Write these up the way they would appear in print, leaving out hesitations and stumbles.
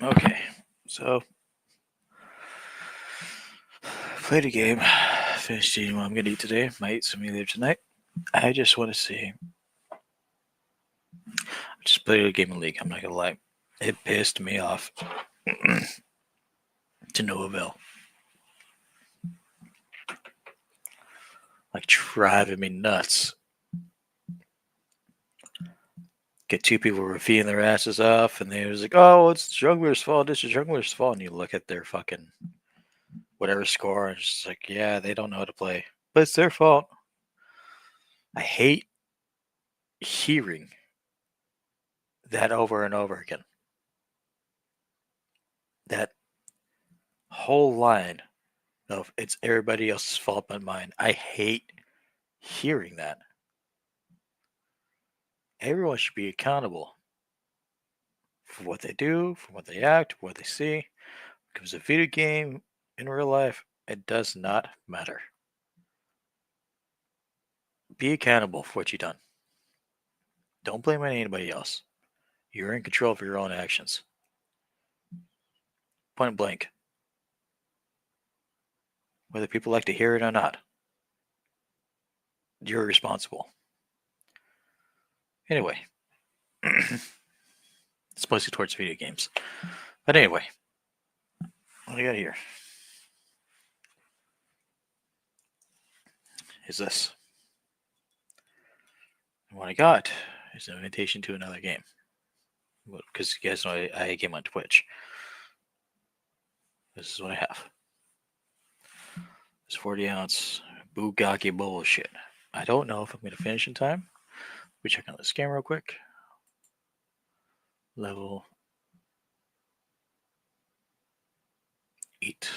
Okay, so played a game, finished eating what I'm gonna eat today. Might eat some later tonight. I just want to see. I just played a game of League. I'm not gonna lie, it pissed me off to no avail. Like driving me nuts. Get two people repeating their asses off, and they was like, "Oh, it's the jungler's fault. It's the jungler's fault." And you look at their fucking whatever score, and it's just like, yeah, they don't know how to play, but it's their fault. I hate hearing that over and over again. That whole line of it's everybody else's fault but mine. I hate hearing that. Everyone should be accountable for what they do, for what they act, for what they see. Because a video game in real life, it does not matter. Be accountable for what you've done. Don't blame anybody else. You're in control of your own actions. Point blank. Whether people like to hear it or not, you're responsible. Anyway, it's mostly towards video games. But anyway, what I got here is this. And what I got is an invitation to another game. Because you guys know I game on Twitch. This is what I have. It's 40-ounce Bugaki bullshit. I don't know if I'm going to finish in time. We check on this game real quick. Level 8.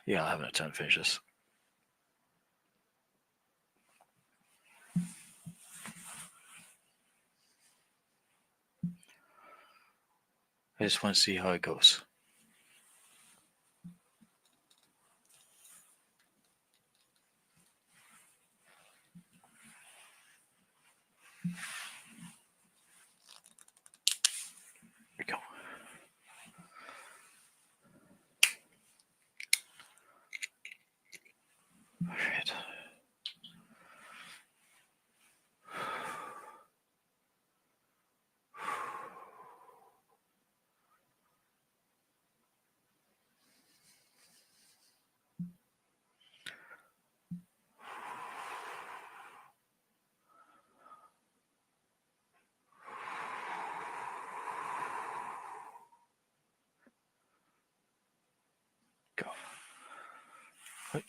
Yeah, I'll have enough time to finish this. I just want to see how it goes. Here we go. All right. Go. What?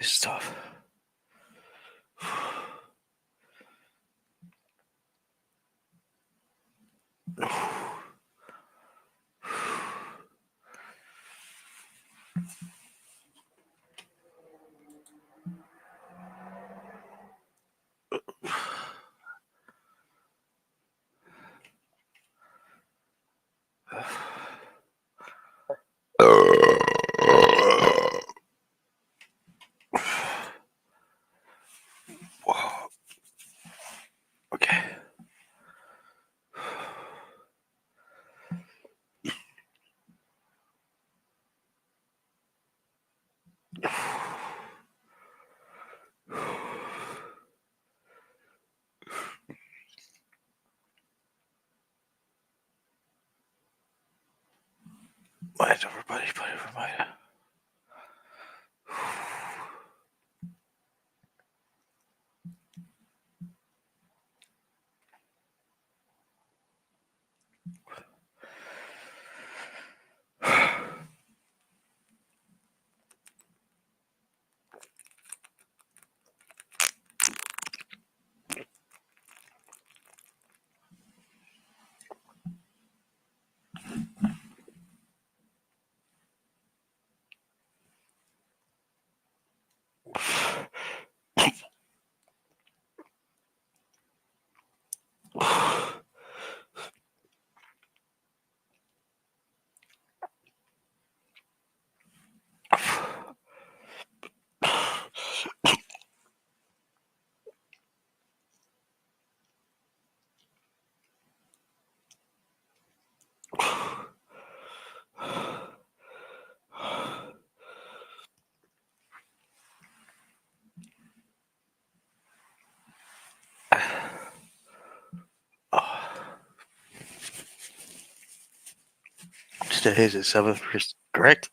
This is tough. Okay. Mind over, buddy. Mind over, mind. Today is the 7th, correct?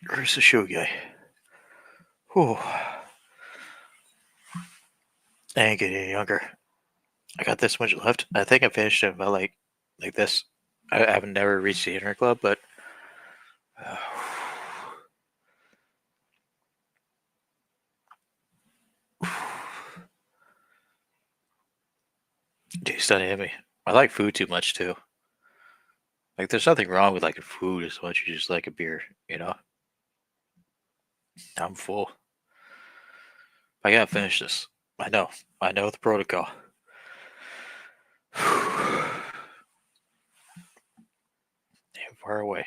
Where's the shoe guy? Whew. I ain't getting any younger. I got this much left. I think I finished it about like this. I have never reached the inner club, but Dude's done hit me. I like food too much too. Like, there's nothing wrong with liking food as much as you just like a beer, you know? I'm full. I gotta finish this. I know the protocol. Damn far away.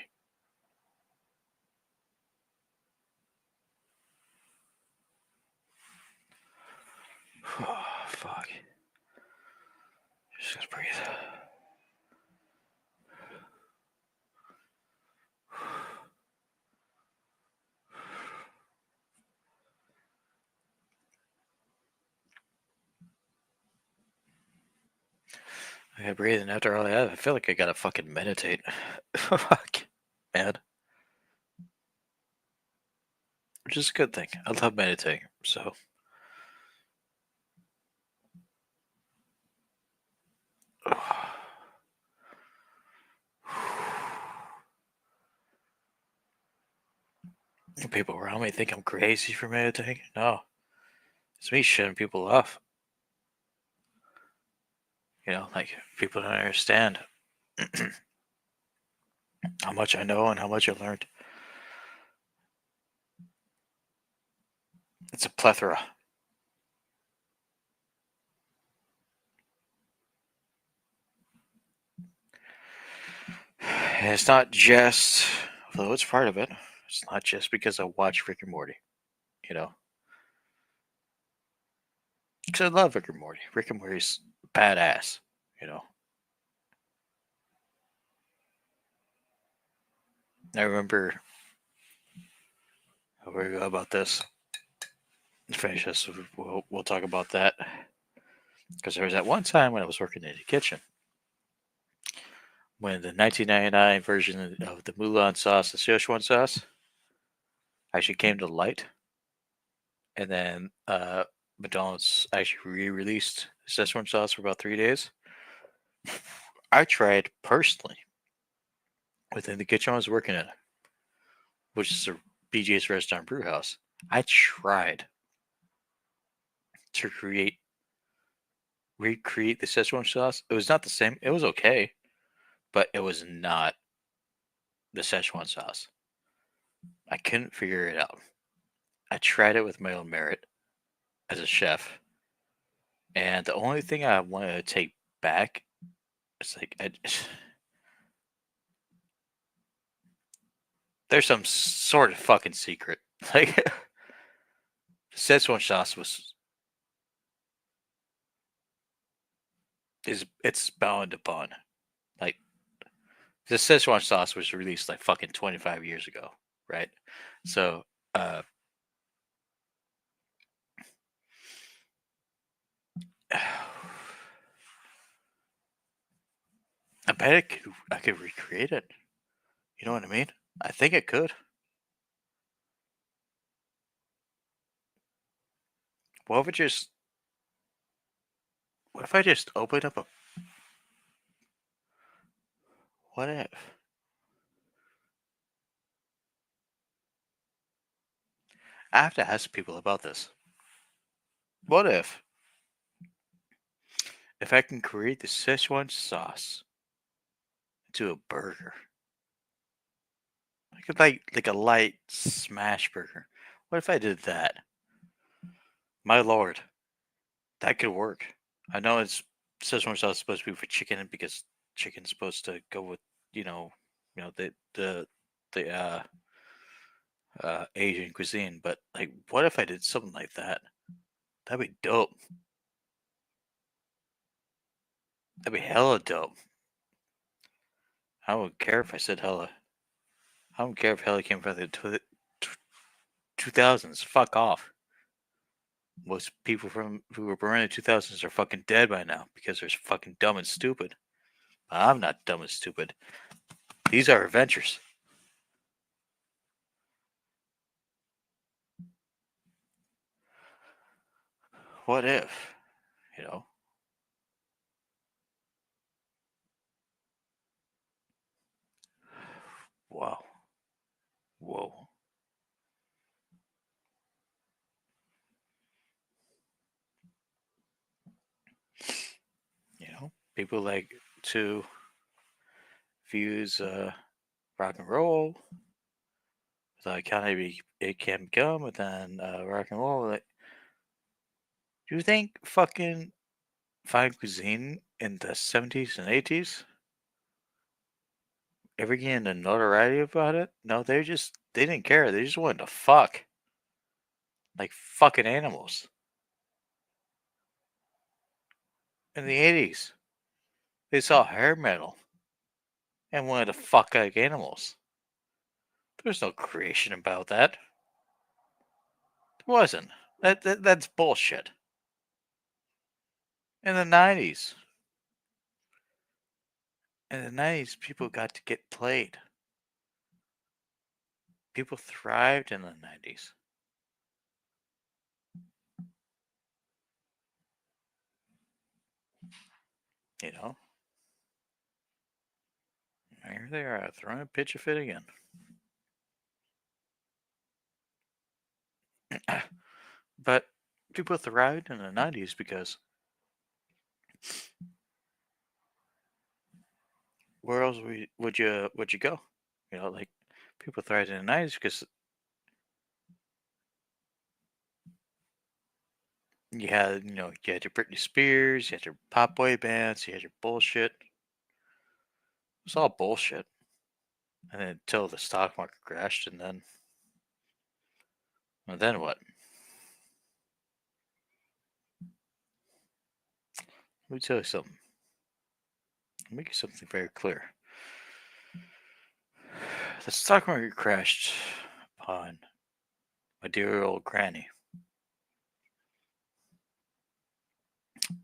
Oh, fuck. Just gotta breathe. I gotta breathe, and after all that, I feel like I gotta fucking meditate. Fuck, man. Which is a good thing. I love meditating, so. People around me think I'm crazy for meditating. No, it's me shutting people off. You know, like, people don't understand how much I know and how much I learned. It's a plethora. And it's not just, although it's part of it, it's not just because I watch Rick and Morty, you know? Because I love Rick and Morty. Rick and Morty's badass, you know? I remember, how we go about this. Finish this, we'll talk about that. Because there was that one time when I was working in the kitchen when the 1999 version of the Mulan sauce, the Szechuan sauce, actually came to light. And then McDonald's actually re-released the Szechuan sauce for about 3 days. I tried personally within the kitchen I was working at, which is a BJ's Restaurant Brew House. I tried to recreate the Szechuan sauce. It was not the same. It was okay, but it was not the Szechuan sauce. I couldn't figure it out. I tried it with my own merit as a chef, and the only thing I wanted to take back is like there's some sort of fucking secret. Like the Szechuan sauce it's bound upon. Like the Szechuan sauce was released like fucking 25 years ago, right? So uh I bet I could recreate it. You know what I mean? I think it could. What if it just what if I just opened up a what if? I have to ask people about this. What if I can create the Szechuan sauce into a burger? I could like a light smash burger. What if I did that? My lord, that could work. I know it's Szechuan sauce is supposed to be for chicken because chicken's supposed to go with you know, the Asian cuisine. But like, what if I did something like that? That'd be dope. That'd be hella dope. I don't care if I said hella. I don't care if hella came from the 2000s. Fuck off. Most people from who were born in the 2000s are fucking dead by now because they're fucking dumb and stupid. I'm not dumb and stupid. These are adventures. What if? You know? Wow. Whoa. You know? People like to fuse rock and roll with like kind of it can become, but then rock and roll. Like, do you think fucking fine cuisine in the 70s and 80s ever gained a notoriety about it? No, they didn't care. They just wanted to fuck like fucking animals. In the 80s, they saw hair metal and wanted to fuck like animals. There's no creation about that. There wasn't. That's bullshit. In the 90s, people got to get played. People thrived in the 90s. You know, here they are throwing a pitch a fit again. But people thrived in the 90s because where else would you go? You know, like people thrived in the 90s because you had your Britney Spears, you had your pop boy bands, you had your bullshit. It was all bullshit. And then until the stock market crashed, and then what? Let me tell you something. I'll make you something very clear. The stock market crashed upon my dear old granny,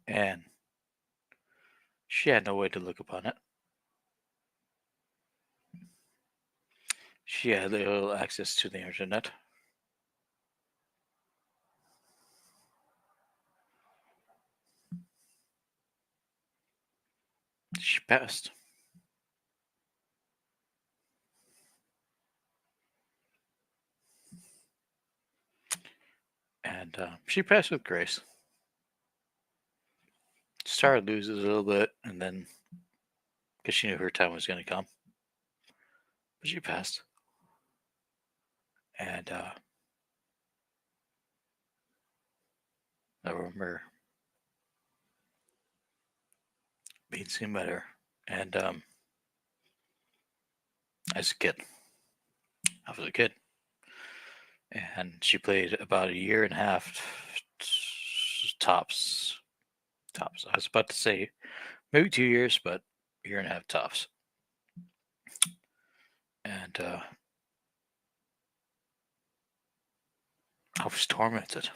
and she had no way to look upon it. She had little access to the internet. She passed. And she passed with grace. Started losing a little bit, and then because she knew her time was going to come, but she passed. And I remember being seen by her, and as a kid, I was a kid, and she played about a year and a half tops. Tops. I was about to say maybe 2 years, but a year and a half tops. And I was tormented,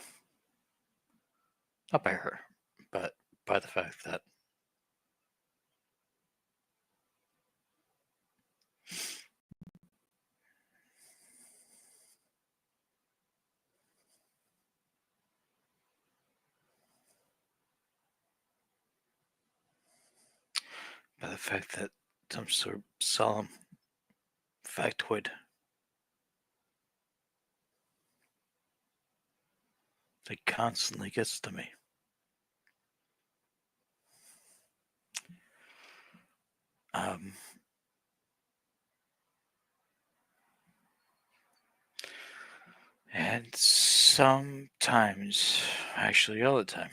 not by her, but by the fact that some sort of solemn factoid that constantly gets to me. And sometimes, actually all the time,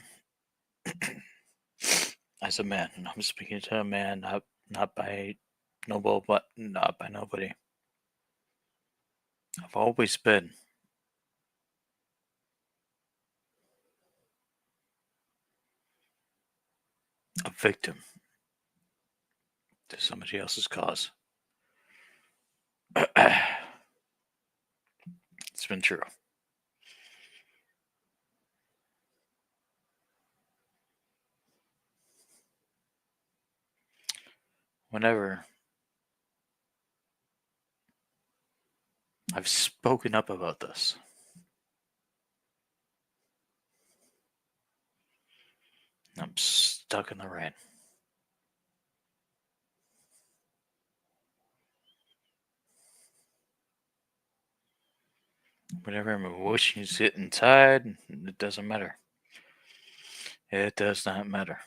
as a man, and I'm speaking to a man, not by not by nobody. I've always been a victim to somebody else's cause. It's been true. Whenever I've spoken up about this, I'm stuck in the rain. Whenever I'm wishing to sit inside, it doesn't matter. It does not matter.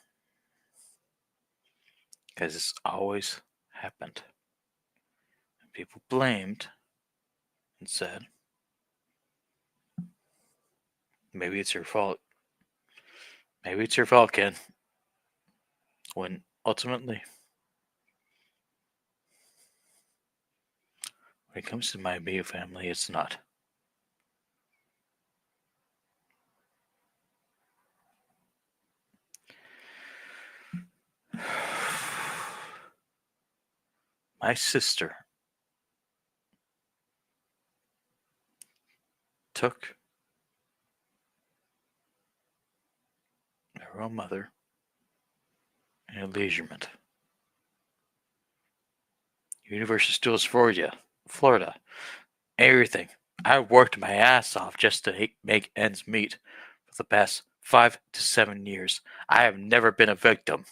Because it's always happened. And people blamed and said, maybe it's your fault. Maybe it's your fault, Ken. When ultimately, when it comes to my immediate family, it's not. My sister took her own mother in a leisure. University of Studios, Florida. Everything. I worked my ass off just to make ends meet for the past 5 to 7 years. I have never been a victim.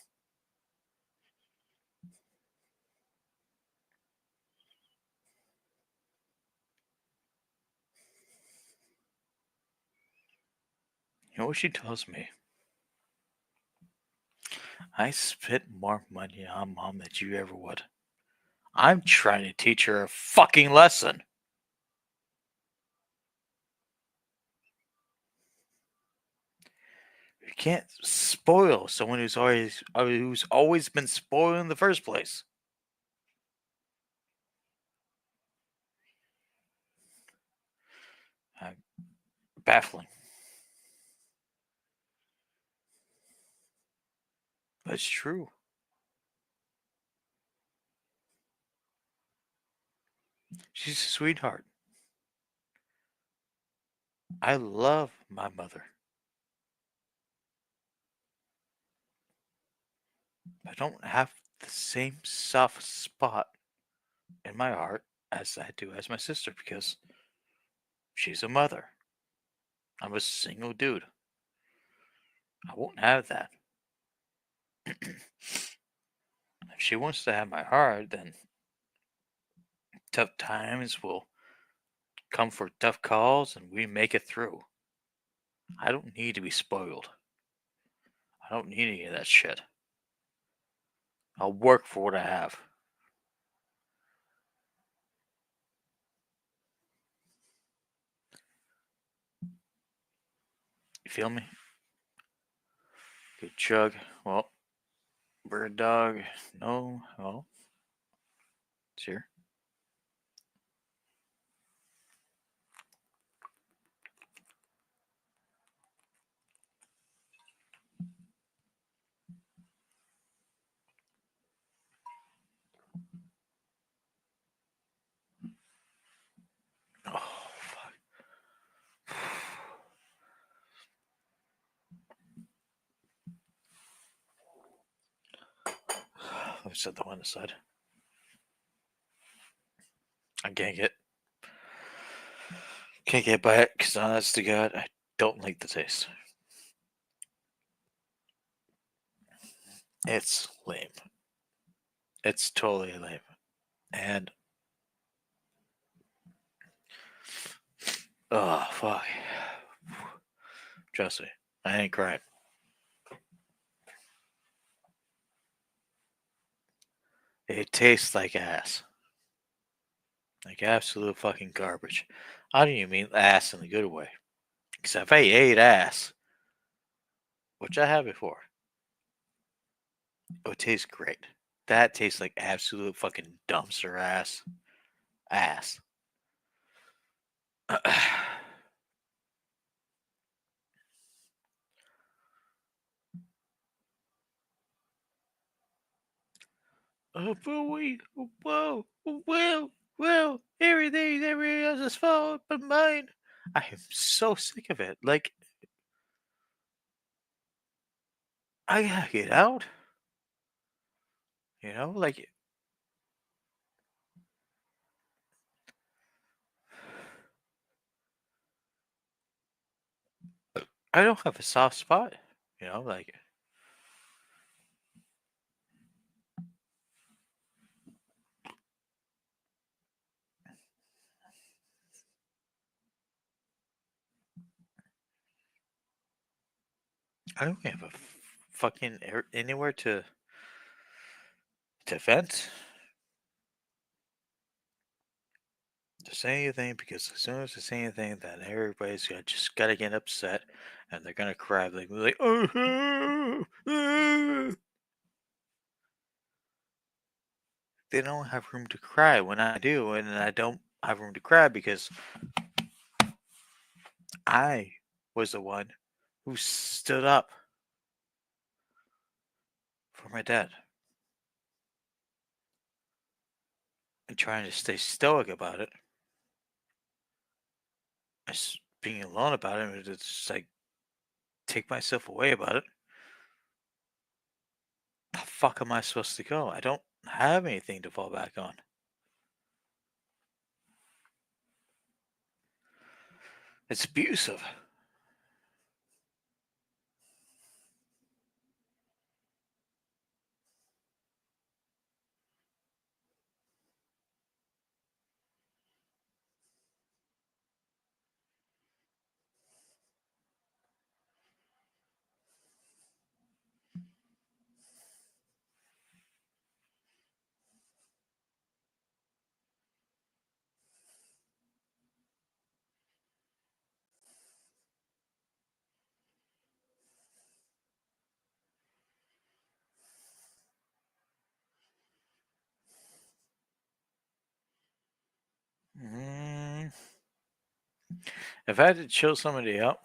You know what she tells me? I spent more money on Mom than you ever would. I'm trying to teach her a fucking lesson. You can't spoil someone who's always been spoiled in the first place. Baffling. But it's true. She's a sweetheart. I love my mother. I don't have the same soft spot in my heart as I do as my sister because she's a mother. I'm a single dude. I won't have that. If she wants to have my heart, then tough times will come for tough calls and we make it through. I don't need to be spoiled. I don't need any of that shit. I'll work for what I have. You feel me? Good chug. Well, bird dog. No. Well, it's here. Oh, fuck. Let me set the one aside. I can't get by it because honest to God, I don't like the taste. It's lame. It's totally lame. And oh fuck. Trust me, I ain't crying. It tastes like ass. Like absolute fucking garbage. I don't even mean ass in a good way. Because if I ate ass, which I have before, it would taste great. That tastes like absolute fucking dumpster ass. Ass. Oh, boy. Whoa. Well, everything else is fault but mine. I am so sick of it. Like, I gotta get out. You know, like, I don't have a soft spot. You know, like, I don't have a fucking anywhere to vent. To say anything because as soon as I say anything, then everybody's just gotta get upset and they're gonna cry like oh, they don't have room to cry when I do, and I don't have room to cry because I was the one who stood up for my dad and trying to stay stoic about it. Just being alone about it, and it's like take myself away about it. The fuck am I supposed to go? I don't have anything to fall back on. It's abusive. Mm, if I had to chill somebody out,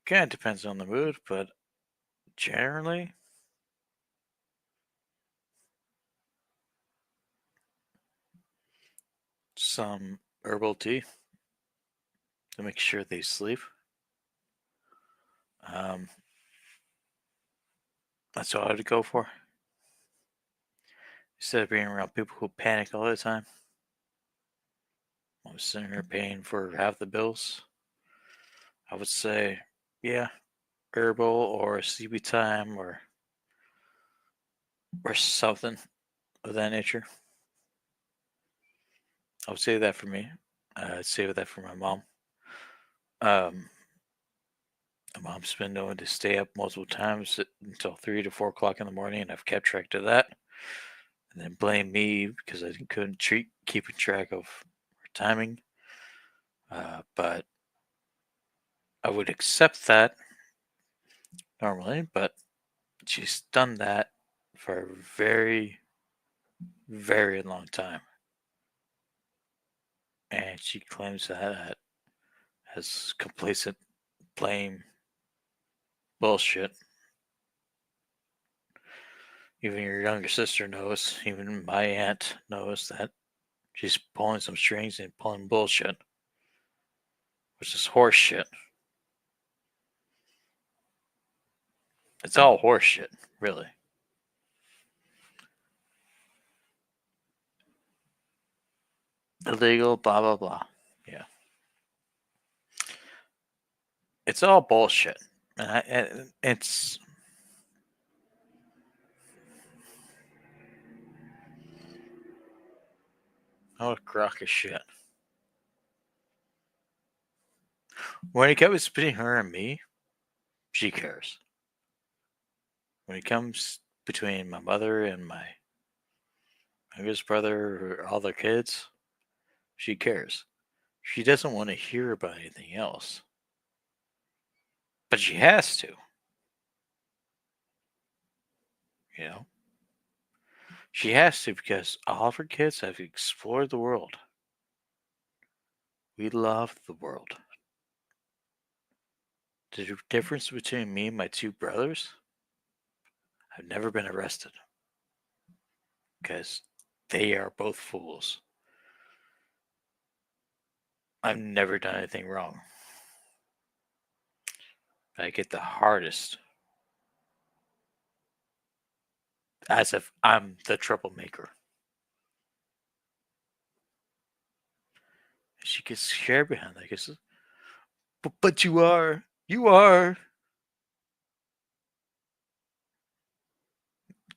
kind of depends on the mood, but generally, some herbal tea to make sure they sleep. Um, that's all I would go for. Instead of being around people who panic all the time, I'm sitting here paying for half the bills. I would say, yeah, herbal or sleepy time or something of that nature. I would say that for me. I'd say that for my mom. Um, my mom's been known to stay up multiple times until 3 to 4 o'clock in the morning, and I've kept track of that. And then blame me because I couldn't keeping track of her timing. But I would accept that normally, but she's done that for a very, very long time. And she claims that as complacent, blame bullshit. Even your younger sister knows, even my aunt knows that she's pulling some strings and pulling bullshit, which is horse shit. It's all horse shit, really. Illegal, blah, blah, blah. Yeah. It's all bullshit. And it's. Oh, a crock of shit. When it comes between her and me, she cares. When it comes between my mother and my youngest brother or all their kids, she cares. She doesn't want to hear about anything else. But she has to, you know? She has to because all of her kids have explored the world. We love the world. The difference between me and my two brothers, I've never been arrested because they are both fools. I've never done anything wrong. I get the hardest as if I'm the troublemaker. She gets scared behind that. Guess, but you are. You are.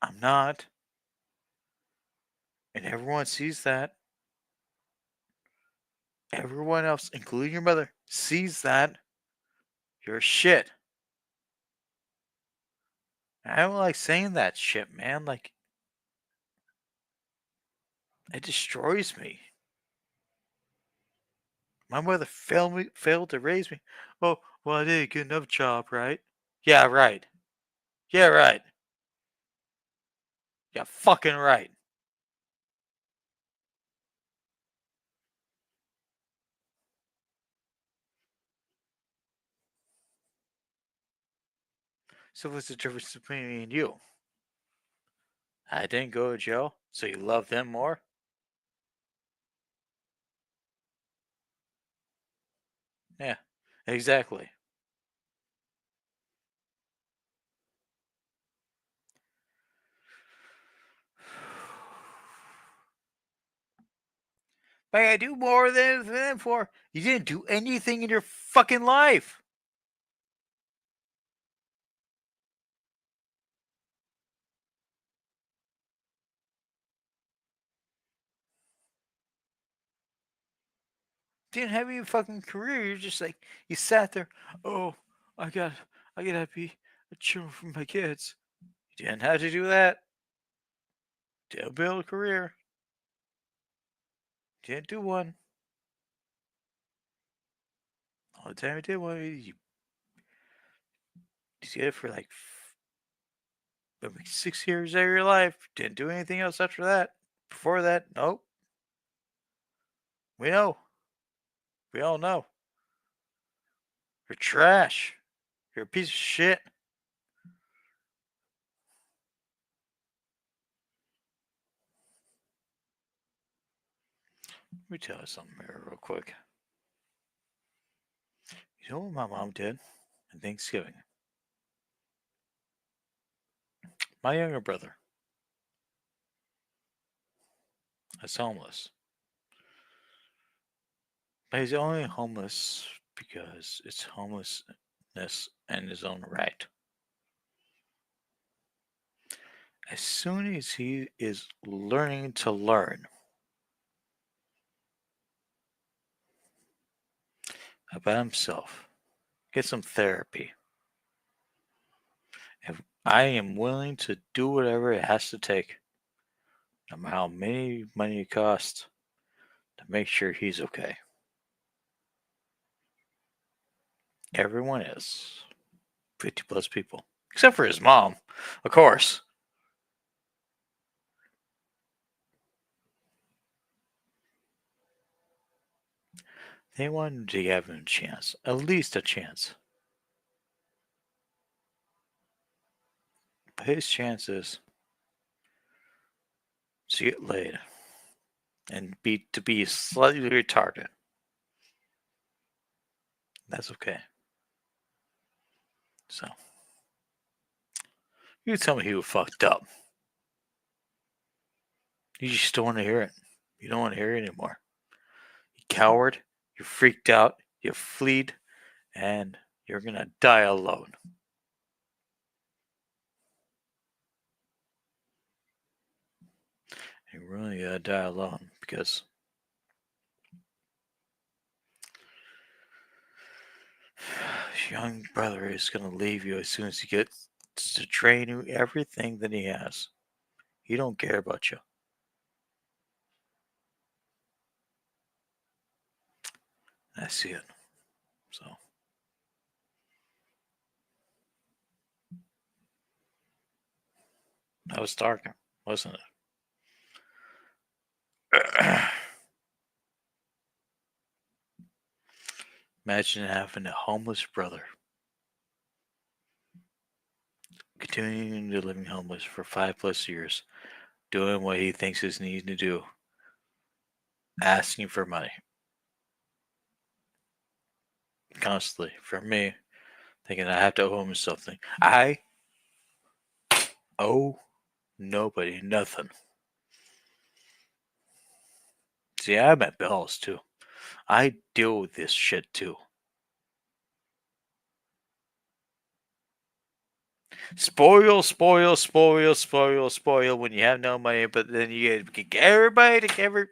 I'm not. And everyone sees that. Everyone else, including your mother, sees that. You're shit. I don't like saying that shit, man. Like, it destroys me. My mother failed to raise me. Oh, well, I did a good enough job, right? Yeah, right. Yeah, right. Yeah, fucking right. So what's the difference between me and you? I didn't go to jail, so you love them more? Yeah, exactly. But I do more than them for. You didn't do anything in your fucking life. Didn't have any fucking career. You're just like you sat there. Oh, I got, I gotta be a children for my kids. You didn't have to do that. Didn't build a career. Didn't do one. All the time you did one, you did it for like maybe 6 years of your life. Didn't do anything else after that. Before that, nope. We know. We all know. You're trash. You're a piece of shit. Let me tell you something here, real quick. You know what my mom did on Thanksgiving? My younger brother is homeless. But he's only homeless because it's homelessness in his own right. As soon as he is learning to learn, about himself. Get some therapy. If I am willing to do whatever it has to take, no matter how many money it costs, to make sure he's okay. Everyone is. 50 plus people. Except for his mom, of course. They wanted to give him a chance. At least a chance. But his chance is to get laid and to be slightly retarded. That's okay. So you tell me he was fucked up. You just don't want to hear it. You don't want to hear it anymore. You coward. You freaked out. You fleed. And you're going to die alone. You're really going to die alone because young brother is going to leave you as soon as he gets to train you everything that he has. He don't care about you. I see it. So that was dark, wasn't it? Imagine having a homeless brother continuing to living homeless for 5+ years, doing what he thinks he needs to do, asking for money constantly. For me, thinking I have to owe him something. I owe nobody nothing. See, I'm at bills too. I deal with this shit too. Spoil, spoil, spoil, spoil, spoil when you have no money, but then you get everybody together.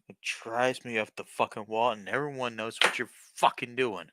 It drives me off the fucking wall, and everyone knows what you're fucking doing.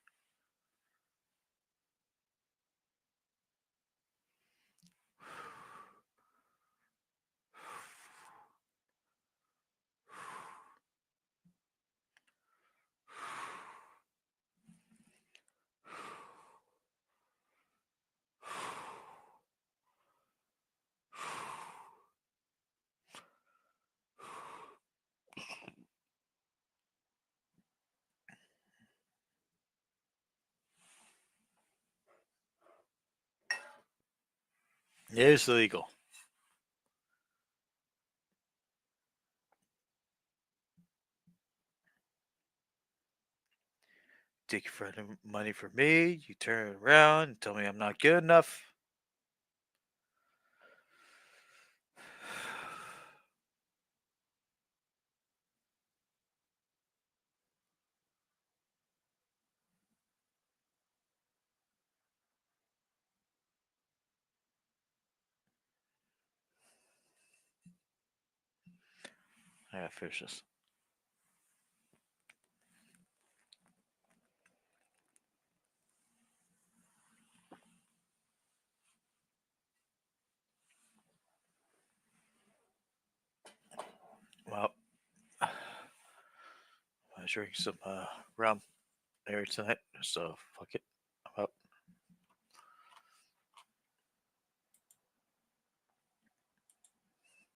It is illegal. Take your money from me, you turn around and tell me I'm not good enough. I gotta finish this. Well, I drink some rum later tonight, so fuck it.